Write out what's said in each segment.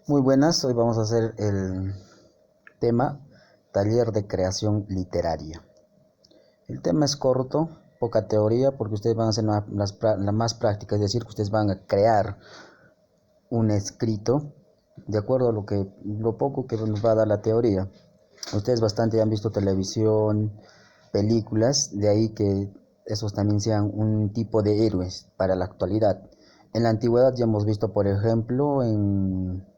Muy buenas, hoy vamos a hacer el tema taller de creación literaria. El tema es corto, poca teoría, porque ustedes van a hacer la más práctica, es decir, que ustedes van a crear un escrito de acuerdo a lo poco que nos va a dar la teoría. Ustedes bastante han visto televisión, películas, de ahí que esos también sean un tipo de héroes para la actualidad. En la antigüedad ya hemos visto, por ejemplo, en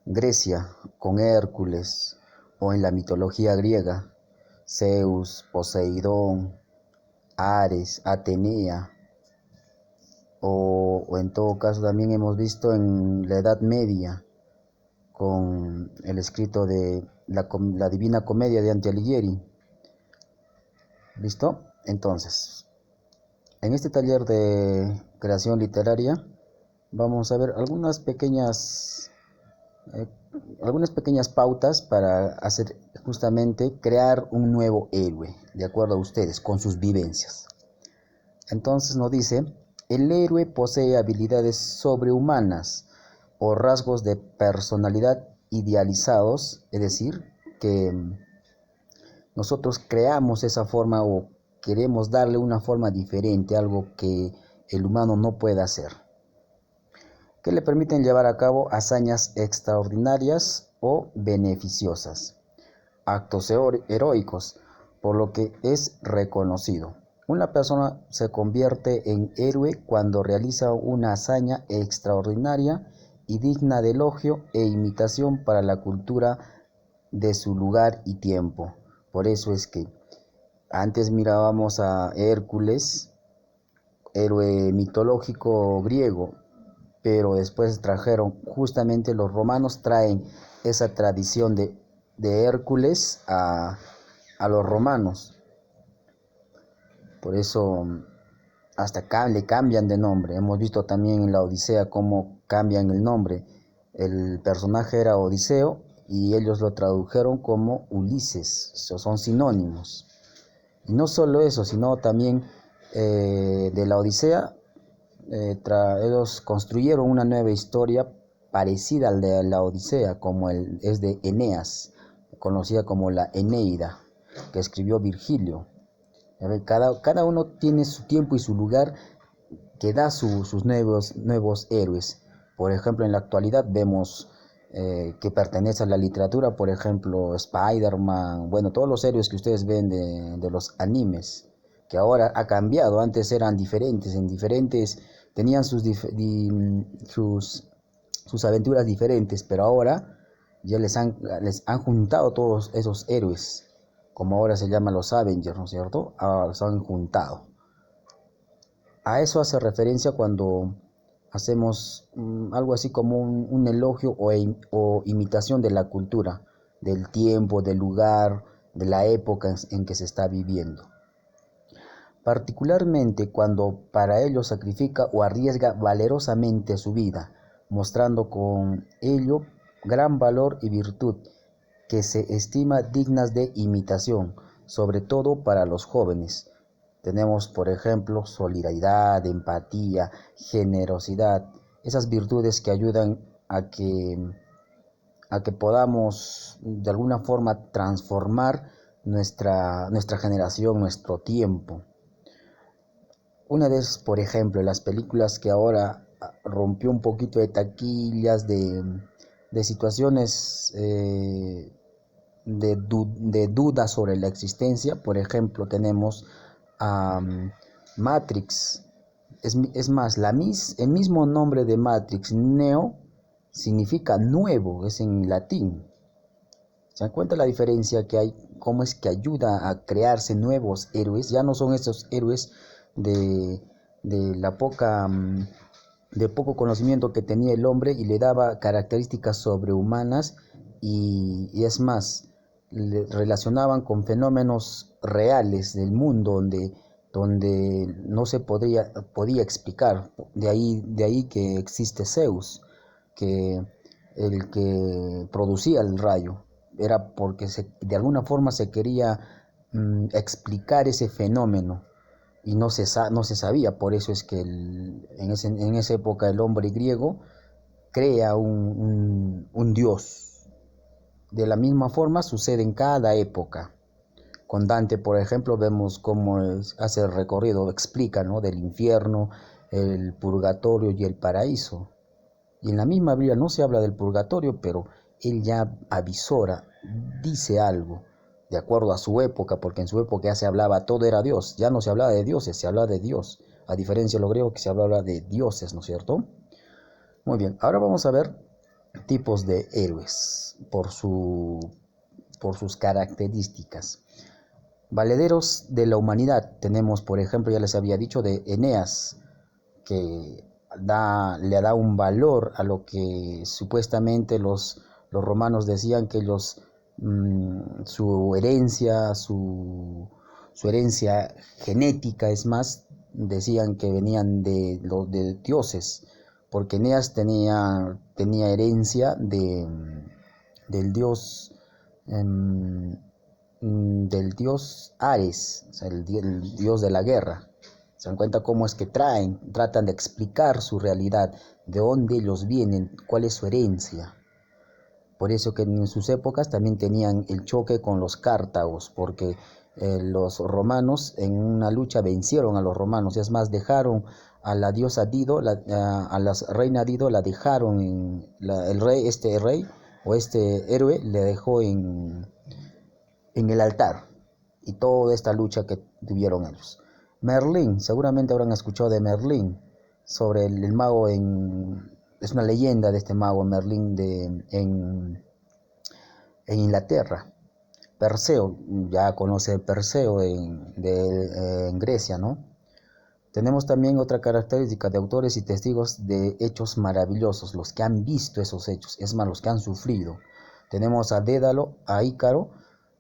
Grecia con Hércules, o en la mitología griega, Zeus, Poseidón, Ares, Atenea, o en todo caso también hemos visto en la Edad Media con el escrito de la Divina Comedia de Dante Alighieri. ¿Listo? Entonces, en este taller de creación literaria vamos a ver eh, algunas pequeñas pautas para hacer justamente crear un nuevo héroe, de acuerdo a ustedes, con sus vivencias. Entonces nos dice, el héroe posee habilidades sobrehumanas o rasgos de personalidad idealizados, es decir, que nosotros creamos esa forma o queremos darle una forma diferente, algo que el humano no puede hacer, que le permiten llevar a cabo hazañas extraordinarias o beneficiosas, actos heroicos, por lo que es reconocido. Una persona se convierte en héroe cuando realiza una hazaña extraordinaria y digna de elogio e imitación para la cultura de su lugar y tiempo. Por eso es que antes mirábamos a Hércules, héroe mitológico griego, pero después trajeron, justamente los romanos traen esa tradición de Hércules a los romanos. Por eso hasta acá le cambian de nombre. Hemos visto también en la Odisea cómo cambian el nombre. El personaje era Odiseo y ellos lo tradujeron como Ulises. Son sinónimos. Y no solo eso, sino también de la Odisea, ellos construyeron una nueva historia parecida al de la Odisea, como es de Eneas, conocida como la Eneida, que escribió Virgilio. Cada uno tiene su tiempo y su lugar que da sus nuevos héroes. Por ejemplo, en la actualidad vemos que pertenece a la literatura, por ejemplo, Spider-Man, bueno, todos los héroes que ustedes ven de los animes, que ahora ha cambiado. Antes eran diferentes, tenían sus aventuras diferentes, pero ahora ya les han juntado todos esos héroes, como ahora se llaman los Avengers, ¿no es cierto? Ahora los han juntado. A eso hace referencia cuando hacemos algo así como un elogio o imitación de la cultura, del tiempo, del lugar, de la época en que se está viviendo. Particularmente cuando para ello sacrifica o arriesga valerosamente su vida, mostrando con ello gran valor y virtud que se estima dignas de imitación, sobre todo para los jóvenes. Tenemos, por ejemplo, solidaridad, empatía, generosidad, esas virtudes que ayudan a que podamos de alguna forma transformar nuestra generación, nuestro tiempo. Una de esas, por ejemplo, las películas que ahora rompió un poquito de taquillas, de situaciones de duda sobre la existencia. Por ejemplo, tenemos a Matrix. Es más, el mismo nombre de Matrix, Neo, significa nuevo, es en latín. ¿Se dan cuenta la diferencia que hay? ¿Cómo es que ayuda a crearse nuevos héroes? Ya no son esos héroes de, de la poca de poco conocimiento que tenía el hombre y le daba características sobrehumanas y es más, le relacionaban con fenómenos reales del mundo donde no se podía explicar. De ahí que existe Zeus, que el que producía el rayo era porque de alguna forma se quería explicar ese fenómeno y no se sabía. Por eso es que en esa época el hombre griego crea un dios. De la misma forma sucede en cada época. Con Dante, por ejemplo, vemos cómo hace el recorrido, explica, ¿no?, del infierno, el purgatorio y el paraíso. Y en la misma Biblia no se habla del purgatorio, pero él ya avisora, dice algo, de acuerdo a su época, porque en su época ya se hablaba, todo era Dios, ya no se hablaba de dioses, se hablaba de Dios, a diferencia de los griegos que se hablaba de dioses, ¿no es cierto? Muy bien, ahora vamos a ver tipos de héroes por sus características. Valederos de la humanidad, tenemos por ejemplo, ya les había dicho, de Eneas, que le da un valor a lo que supuestamente los romanos decían que ellos, su herencia, su herencia genética, es más, decían que venían de dioses, porque Eneas tenía herencia del dios, del dios Ares, o sea, el dios de la guerra. Se dan cuenta cómo es que tratan de explicar su realidad, de dónde ellos vienen, cuál es su herencia. Por eso que en sus épocas también tenían el choque con los cártagos, porque los romanos en una lucha vencieron a los romanos. Es más, dejaron a la diosa Dido, a la reina Dido, la dejaron el rey, o este héroe le dejó en el altar, y toda esta lucha que tuvieron ellos. Merlín, seguramente habrán escuchado de Merlín, sobre el mago, es una leyenda de este mago Merlín en Inglaterra. Perseo, ya conoce Perseo en Grecia, ¿no? Tenemos también otra característica de autores y testigos de hechos maravillosos, los que han visto esos hechos, es más, los que han sufrido. Tenemos a Dédalo, a Ícaro,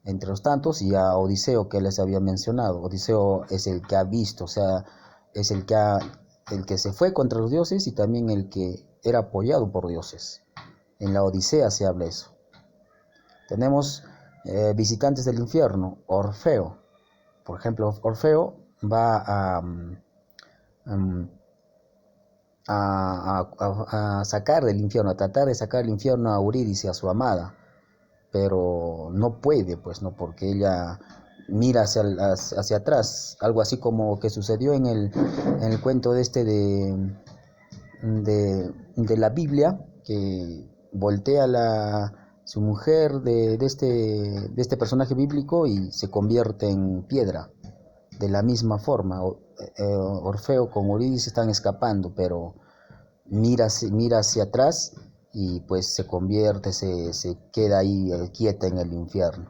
entre los tantos, y a Odiseo, que les había mencionado. Odiseo es el que ha visto, o sea, es el que se fue contra los dioses y también el que era apoyado por dioses. En la Odisea se habla eso. Tenemos visitantes del infierno, Orfeo. Por ejemplo, Orfeo va a sacar del infierno, a tratar de sacar del infierno a Eurídice, a su amada, pero no puede, pues no, porque ella mira hacia atrás, algo así como que sucedió en el cuento de la Biblia, que voltea su mujer de este personaje bíblico y se convierte en piedra. De la misma forma, Orfeo con Eurídice están escapando, pero mira hacia atrás y pues se convierte, se queda ahí quieta en el infierno.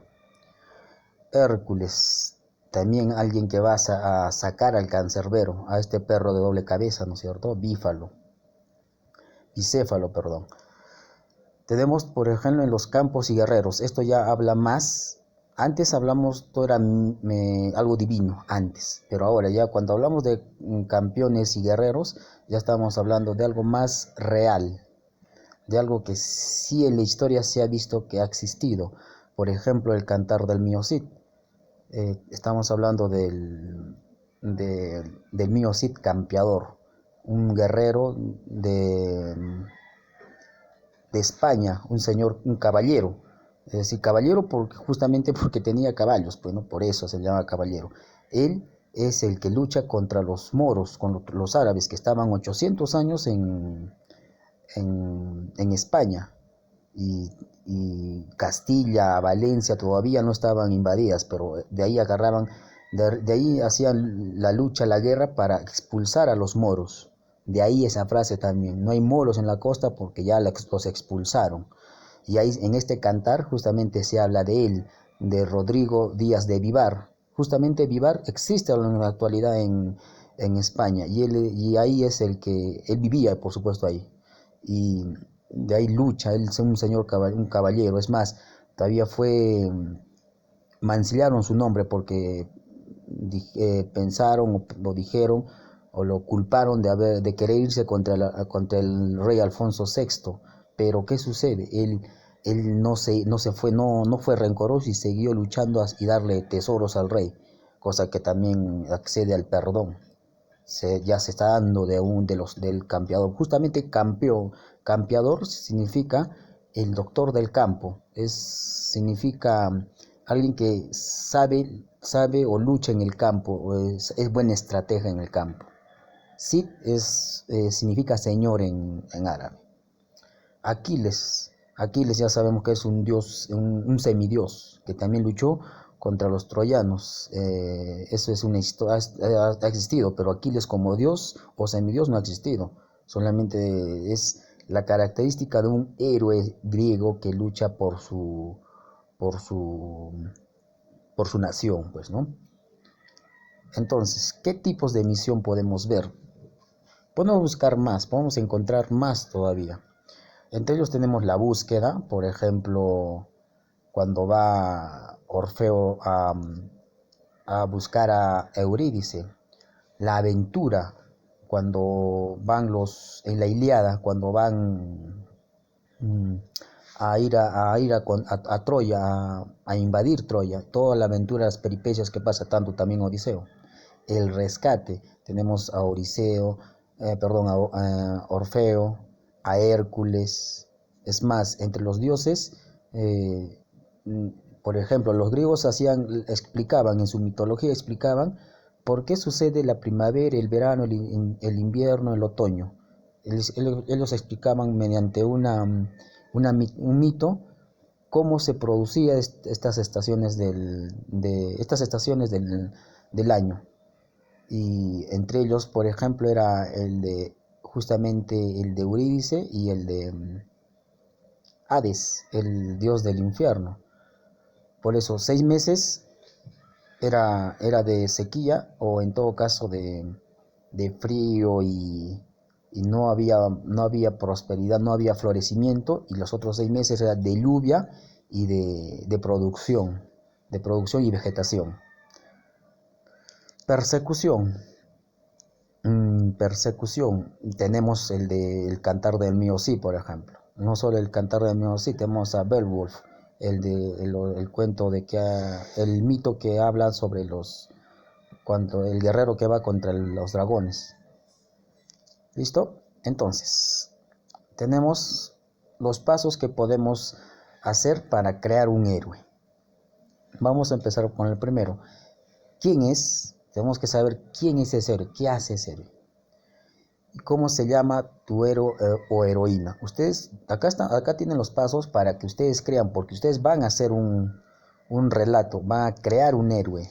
Hércules, también alguien que va a sacar al cancerbero, a este perro de doble cabeza, ¿no es cierto? Bicéfalo, perdón. Tenemos, por ejemplo, en los campos y guerreros, esto ya habla más. Antes hablamos, todo era algo divino, antes, pero ahora ya cuando hablamos de campeones y guerreros, ya estamos hablando de algo más real, de algo que sí en la historia se ha visto que ha existido. Por ejemplo, el cantar del Mio Cid. Estamos hablando del Mio Cid campeador, un guerrero de España, un caballero. Es decir, caballero justamente porque tenía caballos, pues, ¿no? Por eso se llama caballero. Él es el que lucha contra los moros, con los árabes, que estaban 800 años en España, y Castilla, Valencia todavía no estaban invadidas, pero de ahí agarraban, de ahí hacían la lucha, la guerra para expulsar a los moros. De ahí esa frase también, no hay moros en la costa porque ya los expulsaron. Y ahí en este cantar justamente se habla de él, de Rodrigo Díaz de Vivar. Justamente Vivar existe en la actualidad en España, y ahí es el que él vivía, por supuesto, ahí. Y de ahí lucha, él es un señor, un caballero. Es más, todavía mancillaron su nombre porque pensaron o dijeron o lo culparon de querer irse contra el rey Alfonso VI. Pero ¿qué sucede? Él no fue rencoroso y siguió luchando y darle tesoros al rey, cosa que también accede al perdón. Ya se está dando del campeador. Justamente campeó Campeador significa el doctor del campo, significa alguien que sabe o lucha en el campo, o es buena estratega en el campo. Cid significa señor en árabe. Aquiles ya sabemos que es un dios, un semidios, que también luchó contra los troyanos. Eso es una historia, ha existido, pero Aquiles como dios o semidios no ha existido. Solamente es la característica de un héroe griego que lucha por su, por su nación, pues, ¿no? Entonces, ¿qué tipos de misión podemos ver? Podemos buscar más, podemos encontrar más todavía. Entre ellos tenemos la búsqueda, por ejemplo, cuando va Orfeo a buscar a Eurídice. La aventura, cuando van en la Ilíada, cuando van a Troya, a invadir Troya, toda la aventura, las peripecias que pasa tanto también Odiseo. El rescate, tenemos a Odiseo, a Orfeo, a Hércules. Es más, entre los dioses, eh, por ejemplo, los griegos explicaban en su mitología, por qué sucede la primavera, el verano, el invierno, el otoño. Ellos explicaban mediante un mito cómo se producían estas estaciones del año. Y entre ellos, por ejemplo, era justamente el de Eurídice y el de Hades, el dios del infierno. Por eso 6 meses era de sequía, o en todo caso de frío, y no había prosperidad, no había florecimiento, y los otros 6 meses era de lluvia y de producción y vegetación. Persecución. Persecución. Tenemos el cantar del mío sí, por ejemplo. No solo el cantar del mío sí, tenemos a Beowulf, el cuento el mito que habla sobre cuando el guerrero que va contra los dragones. ¿Listo? Entonces, tenemos los pasos que podemos hacer para crear un héroe. Vamos a empezar con el primero. ¿Quién es? Tenemos que saber quién es ese héroe, qué hace ese héroe. ¿Y cómo se llama tu héroe o heroína? Ustedes, acá tienen los pasos para que ustedes crean, porque ustedes van a hacer un relato, van a crear un héroe.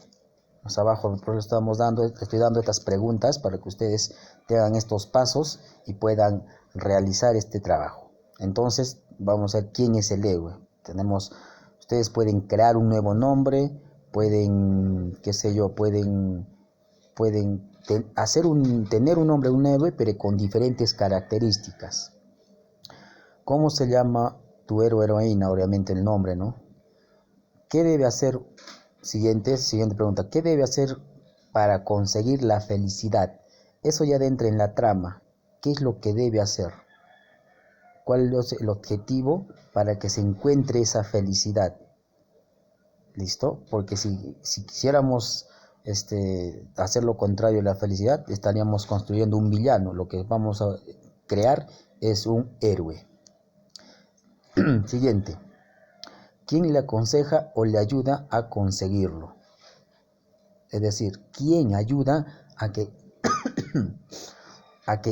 Más abajo estoy dando estas preguntas para que ustedes tengan estos pasos y puedan realizar este trabajo. Entonces, vamos a ver quién es el héroe. Ustedes pueden crear un nuevo nombre, pueden, qué sé yo, pueden tener un nombre de un héroe, pero con diferentes características. ¿Cómo se llama tu héroe o heroína? Obviamente el nombre, ¿no? ¿Qué debe hacer? Siguiente pregunta. ¿Qué debe hacer para conseguir la felicidad? Eso ya entra en la trama. ¿Qué es lo que debe hacer? ¿Cuál es el objetivo para que se encuentre esa felicidad? ¿Listo? Porque si quisiéramos hacer lo contrario de la felicidad, estaríamos construyendo un villano. Lo que vamos a crear es un héroe. Siguiente. ¿Quién le aconseja o le ayuda a conseguirlo? Es decir, ¿quién ayuda a que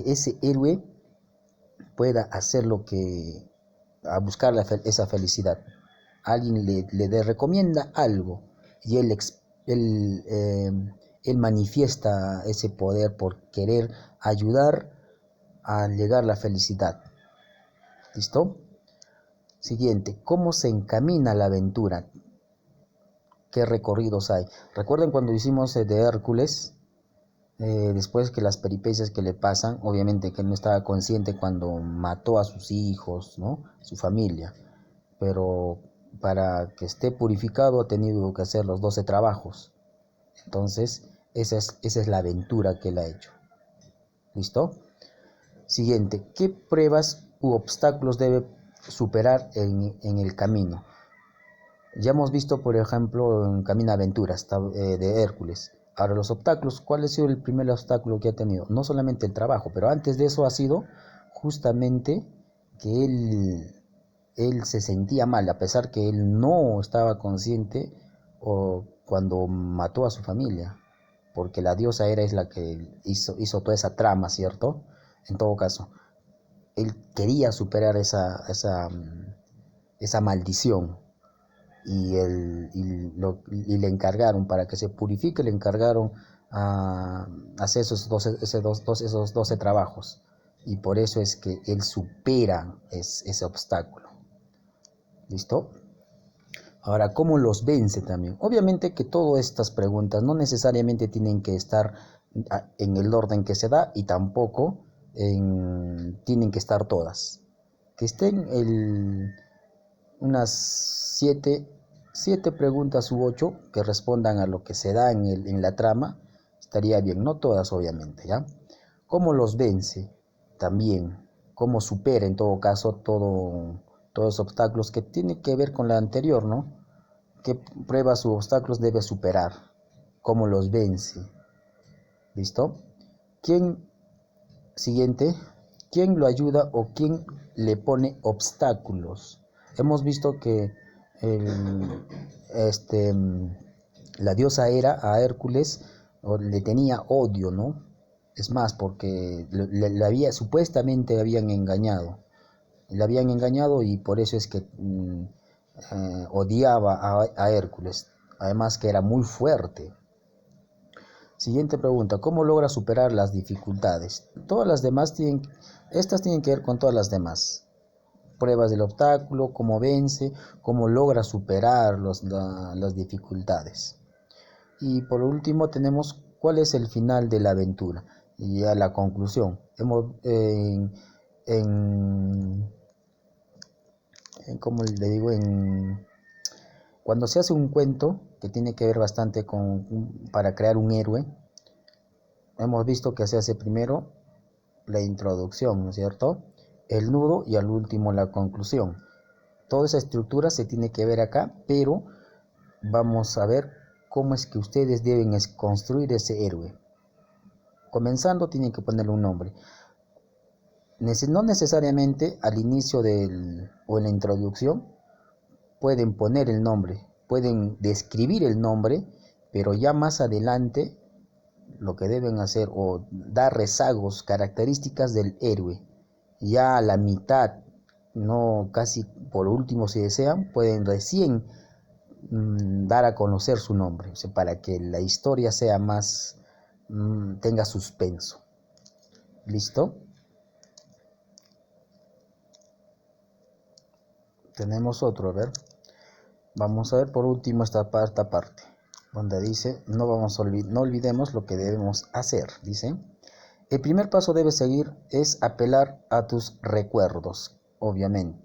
ese héroe pueda hacer a buscar esa felicidad? Alguien le recomienda algo y él manifiesta ese poder por querer ayudar a llegar a la felicidad. ¿Listo? Siguiente, ¿cómo se encamina la aventura? ¿Qué recorridos hay? Recuerden cuando hicimos de Hércules, después que las peripecias que le pasan, obviamente que él no estaba consciente cuando mató a sus hijos, ¿no? Su familia, pero para que esté purificado ha tenido que hacer los 12 trabajos. Entonces, esa es la aventura que él ha hecho. ¿Listo? Siguiente, ¿qué pruebas u obstáculos debe superar en el camino? Ya hemos visto, por ejemplo, en Camino a Aventuras de Hércules. Ahora, los obstáculos, ¿cuál ha sido el primer obstáculo que ha tenido? No solamente el trabajo, pero antes de eso ha sido justamente que él se sentía mal, a pesar que él no estaba consciente o cuando mató a su familia, porque la diosa Hera es la que hizo toda esa trama, ¿cierto? En todo caso, él quería superar esa maldición y le encargaron, para que se purifique, le encargaron a hacer esos 12 trabajos. Y por eso es que él supera ese obstáculo. ¿Listo? Ahora, ¿cómo los vence también? Obviamente que todas estas preguntas no necesariamente tienen que estar en el orden que se da y tampoco tienen que estar todas. Que estén unas 7 preguntas u 8 que respondan a lo que se da en la trama, estaría bien, no todas obviamente, ¿ya? ¿Cómo los vence? También, ¿cómo supera en todo caso todos los obstáculos que tiene que ver con la anterior, ¿no? ¿Qué pruebas u obstáculos debe superar? ¿Cómo los vence? ¿Listo? Siguiente, ¿quién lo ayuda o quién le pone obstáculos? Hemos visto que el, este, la diosa Hera a Hércules le tenía odio, ¿no? Es más, porque supuestamente le habían engañado. Le habían engañado y por eso es que odiaba a Hércules. Además que era muy fuerte. Siguiente pregunta, ¿cómo logra superar las dificultades? Estas tienen que ver con todas las demás. Pruebas del obstáculo, cómo vence, cómo logra superar las dificultades. Y por último tenemos cuál es el final de la aventura y a la conclusión. Como le digo, cuando se hace un cuento que tiene que ver bastante para crear un héroe, hemos visto que se hace primero la introducción, ¿no es cierto? El nudo y al último la conclusión. Toda esa estructura se tiene que ver acá, pero vamos a ver cómo es que ustedes deben construir ese héroe. Comenzando tienen que ponerle un nombre. No necesariamente al inicio o en la introducción pueden poner el nombre, pueden describir el nombre, pero ya más adelante lo que deben hacer o dar rezagos, características del héroe. Ya a la mitad, no casi por último si desean, pueden recién dar a conocer su nombre, o sea, para que la historia sea más, tenga suspenso. ¿Listo? Tenemos otro, a ver. Vamos a ver por último esta parte, donde dice, no olvidemos lo que debemos hacer, dice. El primer paso debe seguir es apelar a tus recuerdos, obviamente.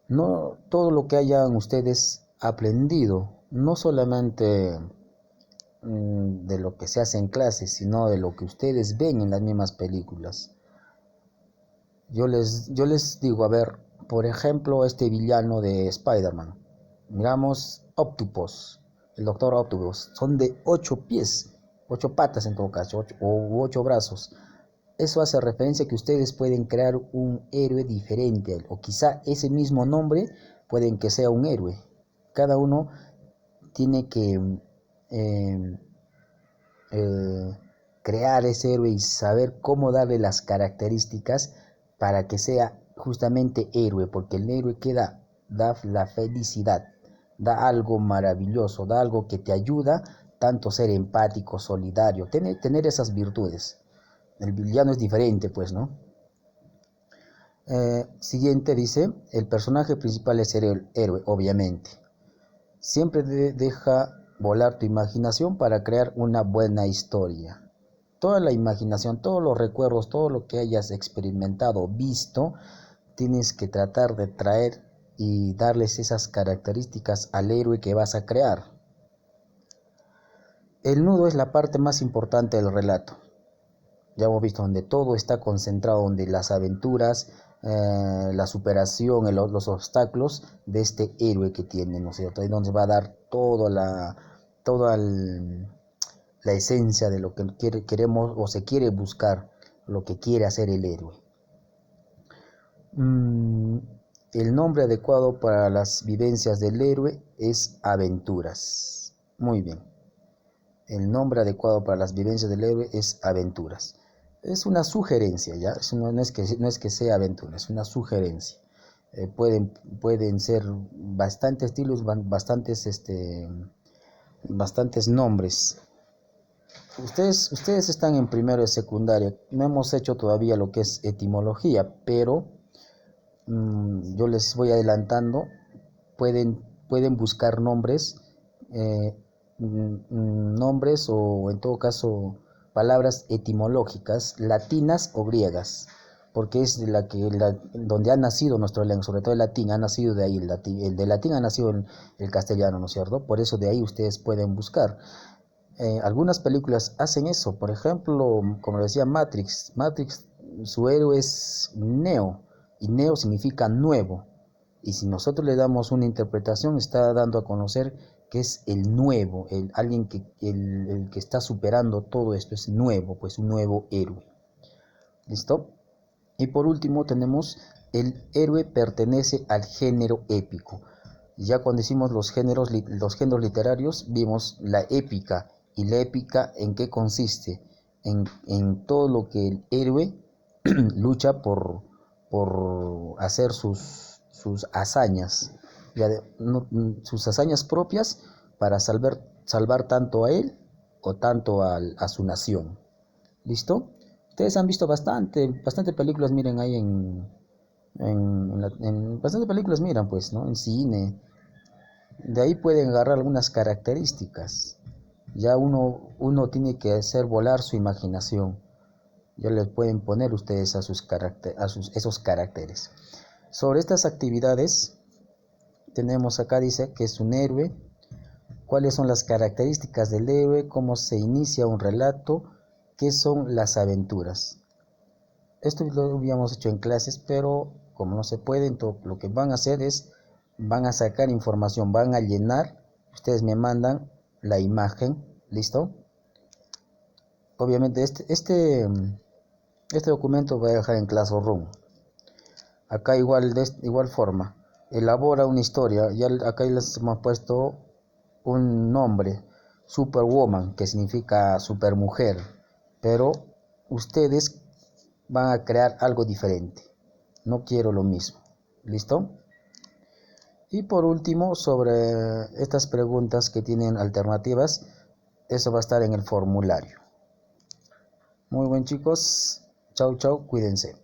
No todo lo que hayan ustedes aprendido, no solamente de lo que se hace en clases, sino de lo que ustedes ven en las mismas películas. Yo les digo, a ver, por ejemplo, este villano de Spider-Man. Miramos Octopus, el Doctor Octopus. Son de 8 pies, 8 patas en todo caso, 8 brazos. Eso hace referencia a que ustedes pueden crear un héroe diferente, o quizá ese mismo nombre pueden que sea un héroe. Cada uno tiene que eh, crear ese héroe y saber cómo darle las características para que sea justamente héroe, porque el héroe da la felicidad, da algo maravilloso, da algo que te ayuda tanto ser empático, solidario, tener esas virtudes. El villano es diferente, pues, ¿no? Siguiente dice, el personaje principal es el héroe, obviamente. Siempre deja volar tu imaginación para crear una buena historia. Toda la imaginación, todos los recuerdos, todo lo que hayas experimentado, visto, tienes que tratar de traer y darles esas características al héroe que vas a crear. El nudo es la parte más importante del relato. Ya hemos visto donde todo está concentrado, donde las aventuras, la superación, los obstáculos de este héroe que tiene, ¿no es cierto? Ahí donde va a dar toda la esencia de lo que queremos o se quiere buscar, lo que quiere hacer el héroe. El nombre adecuado para las vivencias del héroe es aventuras. Muy bien. El nombre adecuado para las vivencias del héroe es aventuras. Es una sugerencia, ¿ya? No es que sea aventura, es una sugerencia. Pueden ser bastantes estilos, bastantes nombres. Ustedes están en primero de secundaria. No hemos hecho todavía lo que es etimología, pero yo les voy adelantando. Pueden buscar nombres, nombres o en todo caso palabras etimológicas, latinas o griegas, porque es donde ha nacido nuestra lengua, sobre todo el latín, ha nacido de ahí, el de latín ha nacido el castellano, ¿no es cierto? Por eso de ahí ustedes pueden buscar. Algunas películas hacen eso, por ejemplo, como decía Matrix. Matrix, su héroe es Neo, y Neo significa nuevo. Y si nosotros le damos una interpretación, está dando a conocer que es el nuevo, alguien el que está superando todo esto, es nuevo, pues un nuevo héroe. ¿Listo? Y por último tenemos el héroe pertenece al género épico. Ya cuando hicimos los géneros literarios, vimos la épica. ¿Y la épica en qué consiste? En todo lo que el héroe lucha por hacer sus hazañas, sus hazañas propias para salvar tanto a él o tanto a su nación. ¿Listo? Ustedes han visto bastante películas, miren, ahí bastante películas miran, pues, ¿no? En cine. De ahí pueden agarrar algunas características. Ya uno tiene que hacer volar su imaginación. Ya les pueden poner ustedes esos caracteres. Sobre estas actividades, tenemos acá, dice que es un héroe, cuáles son las características del héroe, cómo se inicia un relato, qué son las aventuras. Esto lo habíamos hecho en clases, pero como no se puede, entonces lo que van a hacer es, van a sacar información, van a llenar, ustedes me mandan la imagen, ¿listo? Obviamente este documento voy a dejar en Classroom. Acá de igual forma, elabora una historia, ya acá les hemos puesto un nombre, Superwoman, que significa supermujer, pero ustedes van a crear algo diferente. No quiero lo mismo. ¿Listo? Y por último, sobre estas preguntas que tienen alternativas, eso va a estar en el formulario. Muy bien, chicos. Chau, chau. Cuídense.